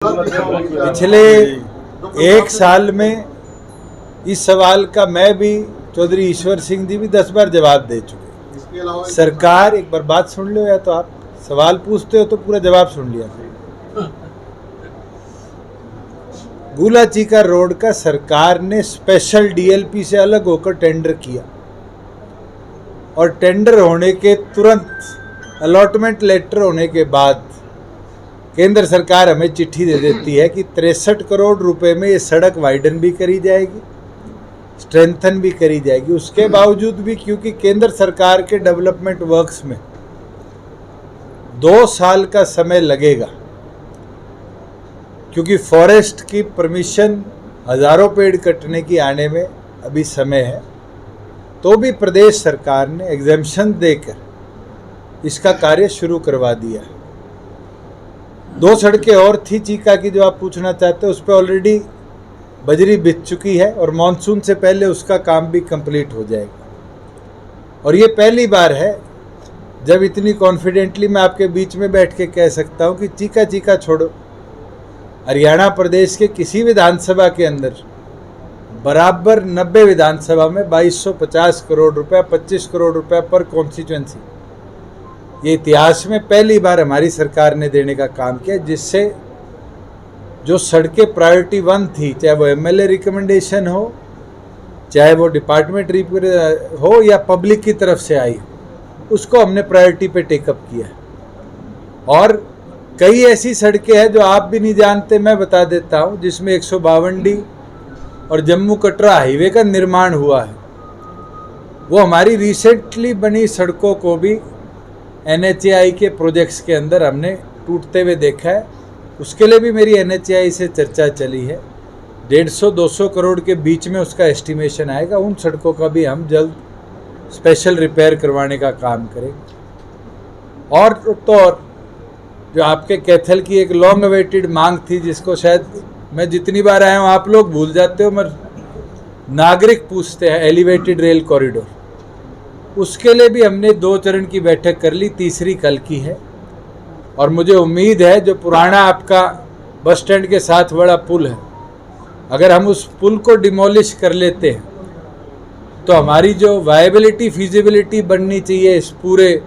पिछले एक साल में इस सवाल का मैं भी, चौधरी ईश्वर सिंह जी भी 10 बार जवाब दे चुके। सरकार, एक बार बात सुन लो, या तो आप सवाल पूछते हो तो पूरा जवाब सुन लिया। भूला चीका रोड का सरकार ने स्पेशल डीएलपी से अलग होकर टेंडर किया और टेंडर होने के तुरंत, अलॉटमेंट लेटर होने के बाद केंद्र सरकार हमें चिट्ठी दे देती है कि 63 करोड़ रुपए में ये सड़क वाइडन भी करी जाएगी, स्ट्रेंथन भी करी जाएगी। उसके बावजूद भी, क्योंकि केंद्र सरकार के डेवलपमेंट वर्क्स में 2 साल का समय लगेगा, क्योंकि फॉरेस्ट की परमिशन हजारों पेड़ कटने की आने में अभी समय है, तो भी प्रदेश सरकार ने एग्जेम्पशन देकर इसका कार्य शुरू करवा दिया है। 2 सड़कें और थी चीका की जो आप पूछना चाहते हो, उस पर ऑलरेडी बजरी बिछ चुकी है और मानसून से पहले उसका काम भी कंप्लीट हो जाएगा। और ये पहली बार है जब इतनी कॉन्फिडेंटली मैं आपके बीच में बैठ के कह सकता हूँ कि चीका चीका छोड़ो, हरियाणा प्रदेश के किसी विधानसभा के अंदर बराबर 90 विधानसभा में 2250 करोड़ रुपया, 25 करोड़ रुपया पर कॉन्स्टिट्यूएंसी, ये इतिहास में पहली बार हमारी सरकार ने देने का काम किया, जिससे जो सड़कें प्रायोरिटी 1 थी, चाहे वो एमएलए रिकमेंडेशन हो, चाहे वो डिपार्टमेंट हो या पब्लिक की तरफ से आई, उसको हमने प्रायोरिटी पे टेकअप किया है। और कई ऐसी सड़कें हैं जो आप भी नहीं जानते, मैं बता देता हूँ, जिसमें 152D और जम्मू कटरा हाईवे का निर्माण हुआ है। वो हमारी रिसेंटली बनी सड़कों को भी NHAI के प्रोजेक्ट्स के अंदर हमने टूटते हुए देखा है। उसके लिए भी मेरी NHAI से चर्चा चली है। 150-200 करोड़ के बीच में उसका एस्टिमेशन आएगा। उन सड़कों का भी हम जल्द स्पेशल रिपेयर करवाने का काम करेंगे। और तो और जो आपके कैथल की एक लॉन्ग अवेटेड मांग थी, जिसको शायद मैं जितनी बार आया हूँ आप लोग भूल जाते हो, मगर नागरिक पूछते हैं, एलिवेटेड रेल कॉरिडोर, उसके लिए भी हमने 2 चरण की बैठक कर ली, तीसरी कल की है। और मुझे उम्मीद है जो पुराना आपका बस स्टैंड के साथ बड़ा पुल है, अगर हम उस पुल को डिमोलिश कर लेते हैं तो हमारी जो वायबिलिटी, फिजिबिलिटी बननी चाहिए इस पूरे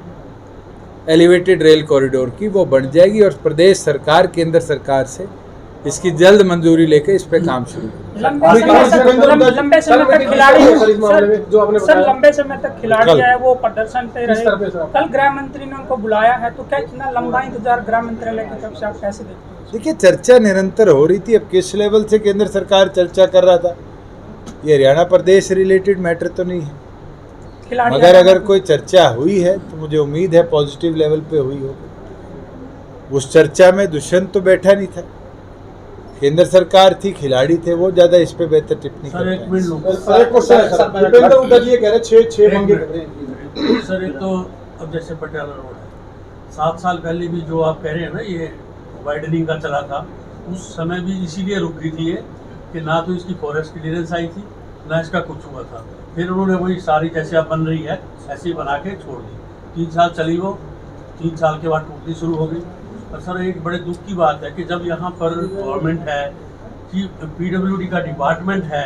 एलिवेटेड रेल कॉरिडोर की, वो बन जाएगी। और प्रदेश सरकार, केंद्र सरकार से इसकी जल्द मंजूरी लेकर इस पे काम शुरू लंबे समय तक खिलाड़ी है वो प्रदर्शन पे रहे। कल गृह मंत्री ने उनको बुलाया है, तो क्या इतना लंबा इंतजार गृह मंत्रालय की तरफ से आप कैसे देखते हैं? देखिए, चर्चा निरंतर हो रही थी। अब किस लेवल से केंद्र सरकार चर्चा कर रहा था, ये हरियाणा प्रदेश रिलेटेड मैटर तो नहीं है, मगर अगर कोई चर्चा हुई है तो मुझे उम्मीद है पॉजिटिव लेवल पे हुई होगी। उस चर्चा में दुष्यंत तो बैठा नहीं था, केंद्र सरकार थी, खिलाड़ी थे, वो ज्यादा इस पे बेहतर टिप्पणी कर रहे हैं। सर, एक तो अब जैसे पटियाला रोड है, 7 साल पहले भी जो आप कह रहे हैं ना, ये वाइडनिंग का चला था, उस समय भी इसीलिए रुक गई थी ये कि ना तो इसकी फॉरेस्ट क्लियरेंस आई थी, ना इसका कुछ हुआ था। फिर उन्होंने वही सारी जैसे अब बन रही है ऐसे ही बना के छोड़ दी। 3 साल चली वो, 3 साल के बाद टूटनी शुरू हो गई। और सर, एक बड़े दुख की बात है कि जब यहाँ पर गवर्नमेंट है, कि PWD का डिपार्टमेंट है,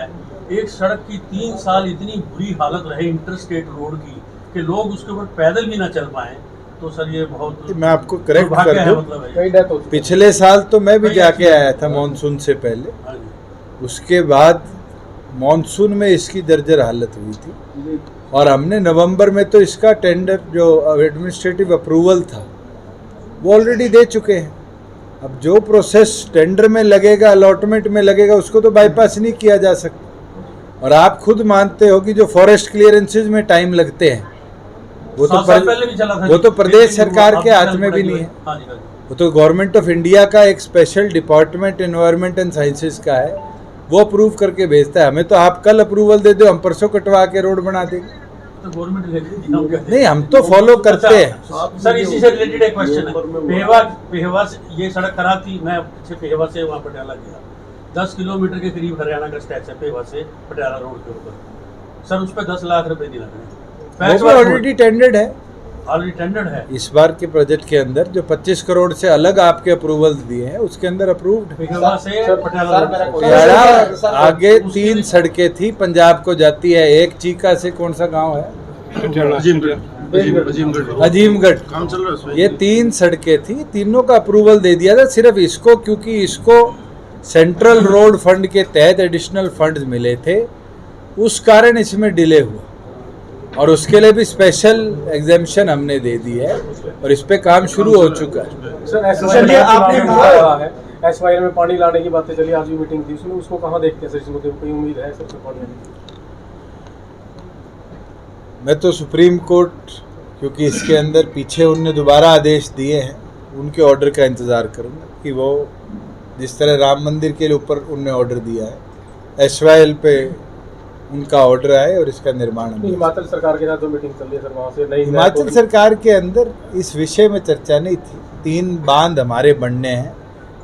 एक सड़क की 3 साल इतनी बुरी हालत रहे इंटर स्टेट रोड की कि लोग उसके ऊपर पैदल भी ना चल पाए, तो सर ये बहुत, मैं आपको करेक्ट कर दूं, पिछले साल तो मैं भी जाके आया था मानसून से पहले, उसके बाद मानसून में इसकी जर्जर हालत हुई थी। और हमने नवंबर में तो इसका टेंडर, जो एडमिनिस्ट्रेटिव अप्रूवल था, वो ऑलरेडी दे चुके हैं। अब जो प्रोसेस टेंडर में लगेगा, अलॉटमेंट में लगेगा, उसको तो बाईपास नहीं किया जा सकता। और आप खुद मानते हो कि जो फॉरेस्ट क्लियरेंसेज में टाइम लगते हैं, वो तो प्रदेश सरकार के हाथ में भी नहीं है, वो तो गवर्नमेंट ऑफ इंडिया का एक special department environment and sciences का है, वो अप्रूव करके भेजता है हमें। तो आप कल अप्रूवल दे दो, हम परसों कटवा के रोड बना देंगे। तो गवर्नमेंट नहीं, हम तो फॉलो करते हैं। सर, इसी से रिलेटेड एक क्वेश्चन है। पेहवा से ये सड़क कराती, मैं पेहवा से वहाँ पटियाला गया, 10 किलोमीटर के करीब हरियाणा का स्टैच है पेहवा से पटियाला रोड के ऊपर। सर, उस पर 10 लाख रुपए दिला रहे हैं, ऑलरेडी टेंडर्ड है। ऑलरेडी टेंडर्ड है। इस बार के प्रोजेक्ट के अंदर जो 25 करोड़ से अलग आपके अप्रूवल दिए हैं उसके अंदर अप्रूव्ड है। वहाँ से पटियाला रोड से। पटियाला आगे 3 सड़कें थी पंजाब को जाती है, एक चीका से कौन सा गांव है अजीमगढ़, काम चल रहा है। ये 3 सड़कें थी, तीनों का अप्रूवल दे दिया था। सिर्फ इसको, क्योंकि इसको सेंट्रल रोड फंड के तहत एडिशनल फंड्स मिले थे, उस कारण इसमें डिले हुआ और उसके लिए भी स्पेशल एग्जेम्पशन हमने दे दी है और इस पे काम शुरू हो चुका है। सर चलिए आपने कहा है एसवाईएल में पानी लाने की बातें चली, आज भी मीटिंग थी उसमें, उसको कहाँ देखते हैं सर? इस मुद्दे पर कोई उम्मीद है सर पानी आने की? मैं तो सुप्रीम कोर्ट, क्योंकि इसके अंदर पीछे उनने दोबारा आदेश दिए हैं, उनके ऑर्डर का इंतज़ार करूँगा कि वो जिस तरह राम मंदिर के ऊपर उनने ऑर्डर दिया है, एसवाईएल पे उनका ऑर्डर आए और इसका निर्माण हो। हिमाचल सरकार के साथ जो मीटिंग चल रही है सर, वहाँ से नहीं, हिमाचल सरकार के अंदर इस विषय में चर्चा नहीं थी। 3 बांध हमारे बनने हैं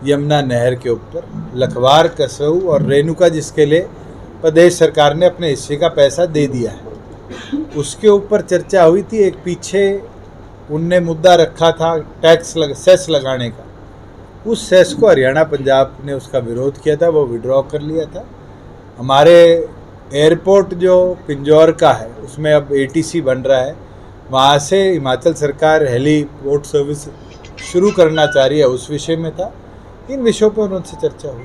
यमुना नहर के ऊपर, लखवार, कसऊ और रेणुका, जिसके लिए प्रदेश सरकार ने अपने हिस्से का पैसा दे दिया है। उसके ऊपर चर्चा हुई थी। एक पीछे उनने मुद्दा रखा था सेस लगाने का, उस सेस को हरियाणा पंजाब ने उसका विरोध किया था, वो विड्रॉ कर लिया था। हमारे एयरपोर्ट जो पिंजौर का है उसमें अब ATC बन रहा है, वहाँ से हिमाचल सरकार हेलीपोर्ट सर्विस शुरू करना चाह रही है, उस विषय में था। इन विषयों पर उनसे चर्चा हुई।